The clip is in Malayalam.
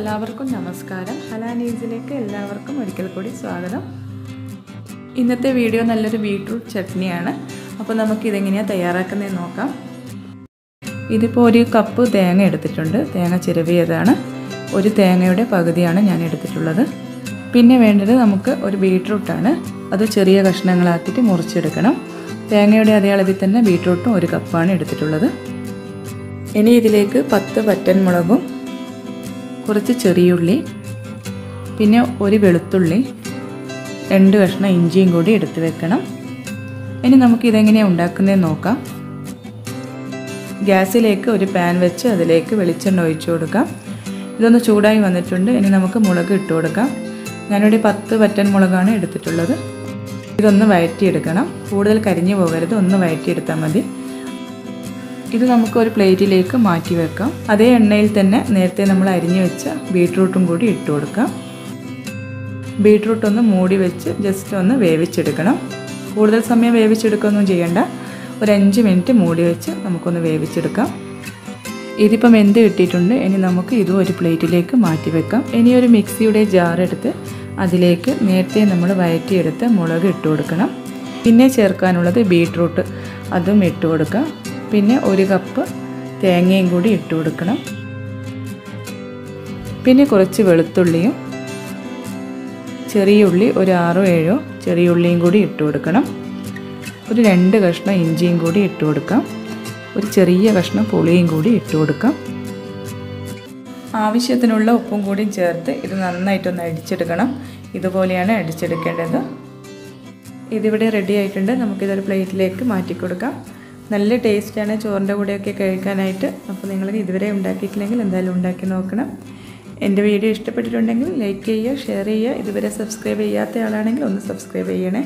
എല്ലാവർക്കും നമസ്കാരം. ഹലാ നീസിലേക്ക് എല്ലാവർക്കും ഒരിക്കൽ കൂടി സ്വാഗതം. ഇന്നത്തെ വീഡിയോ നല്ലൊരു ബീട്രൂട്ട് ചട്നിയാണ്. അപ്പോൾ നമുക്കിതെങ്ങനെയാണ് തയ്യാറാക്കുന്നതെന്ന് നോക്കാം. ഇതിപ്പോൾ ഒരു കപ്പ് തേങ്ങ എടുത്തിട്ടുണ്ട്. തേങ്ങ ചിരവിയതാണ്. ഒരു തേങ്ങയുടെ പകുതിയാണ് ഞാൻ എടുത്തിട്ടുള്ളത്. പിന്നെ വേണ്ടത് നമുക്ക് ഒരു ബീട്രൂട്ടാണ്. അത് ചെറിയ കഷ്ണങ്ങളാക്കിയിട്ട് മുറിച്ചെടുക്കണം. തേങ്ങയുടെ അതേ അളവിൽ തന്നെ ബീട്രൂട്ടും ഒരു കപ്പാണ് എടുത്തിട്ടുള്ളത്. ഇനി ഇതിലേക്ക് 10 വറ്റൻമുളകും കുറച്ച് ചെറിയുള്ളി, പിന്നെ ഒരു വെളുത്തുള്ളി, 2 കഷ്ണം ഇഞ്ചിയും കൂടി എടുത്ത് വെക്കണം. ഇനി നമുക്കിതെങ്ങനെയാണ് ഉണ്ടാക്കുന്നതെന്ന് നോക്കാം. ഗ്യാസിലേക്ക് ഒരു പാൻ വെച്ച് അതിലേക്ക് വെളിച്ചെണ്ണ ഒഴിച്ചു കൊടുക്കാം. ഇതൊന്ന് ചൂടായി വന്നിട്ടുണ്ട്. ഇനി നമുക്ക് മുളക് ഇട്ട് കൊടുക്കാം. ഞാനിവിടെ 10 വറ്റൻമുളകാണ് എടുത്തിട്ടുള്ളത്. ഇതൊന്ന് വഴറ്റിയെടുക്കണം. കൂടുതൽ കരിഞ്ഞു പോകരുത്, ഒന്ന് വഴറ്റിയെടുത്താൽ മതി. ഇത് നമുക്ക് ഒരു പ്ലേറ്റിലേക്ക് മാറ്റി വെക്കാം. അതേ എണ്ണയിൽ തന്നെ നേരത്തെ നമ്മൾ അരിഞ്ഞു വെച്ച ബീട്രൂട്ടും കൂടി ഇട്ട് കൊടുക്കാം. ബീട്രൂട്ട് ഒന്ന് മൂടി വെച്ച് ജസ്റ്റ് ഒന്ന് വേവിച്ചെടുക്കണം. കൂടുതൽ സമയം വേവിച്ചെടുക്കുകയൊന്നും ചെയ്യണ്ട. ഒരു 5 മിനിറ്റ് മൂടി വെച്ച് നമുക്കൊന്ന് വേവിച്ചെടുക്കാം. ഇതിപ്പം വെന്ത് കിട്ടിയിട്ടുണ്ട്. ഇനി നമുക്ക് ഇതും ഒരു പ്ലേറ്റിലേക്ക് മാറ്റി വെക്കാം. ഇനി ഒരു മിക്സിയുടെ ജാർ എടുത്ത് അതിലേക്ക് നേരത്തെ നമ്മൾ വഴറ്റിയെടുത്ത് മുളക് ഇട്ട് കൊടുക്കണം. പിന്നെ ചേർക്കാനുള്ളത് ബീട്രൂട്ട്, അതും ഇട്ട് കൊടുക്കാം. പിന്നെ ഒരു കപ്പ് തേങ്ങയും കൂടി ഇട്ട് കൊടുക്കണം. പിന്നെ കുറച്ച് വെളുത്തുള്ളിയും ചെറിയ ഉള്ളി ഒരു 6-7 ചെറിയ ഉള്ളിയും കൂടി ഇട്ട് കൊടുക്കണം. ഒരു 2 കഷ്ണം ഇഞ്ചിയും കൂടി ഇട്ട് കൊടുക്കാം. ഒരു ചെറിയ കഷ്ണം പുളിയും കൂടി ഇട്ട് കൊടുക്കാം. ആവശ്യത്തിനുള്ള ഉപ്പും കൂടി ചേർത്ത് ഇത് നന്നായിട്ടൊന്ന് അടിച്ചെടുക്കണം. ഇതുപോലെയാണ് അടിച്ചെടുക്കേണ്ടത്. ഇതിവിടെ റെഡി ആയിട്ടുണ്ട്. നമുക്കിതൊരു പ്ലേറ്റിലേക്ക് മാറ്റി കൊടുക്കാം. നല്ല ടേസ്റ്റാണ് ചോറിൻ്റെ കൂടെയൊക്കെ കഴിക്കാനായിട്ട്. അപ്പോൾ നിങ്ങൾ ഇതുവരെ ഉണ്ടാക്കിയിട്ടില്ലെങ്കിൽ എന്തായാലും ഉണ്ടാക്കി നോക്കണം. എൻ്റെ വീഡിയോ ഇഷ്ടപ്പെട്ടിട്ടുണ്ടെങ്കിൽ ലൈക്ക് ചെയ്യുക, ഷെയർ ചെയ്യുക. ഇതുവരെ സബ്സ്ക്രൈബ് ചെയ്യാത്ത ആളാണെങ്കിൽ ഒന്ന് സബ്സ്ക്രൈബ് ചെയ്യണേ.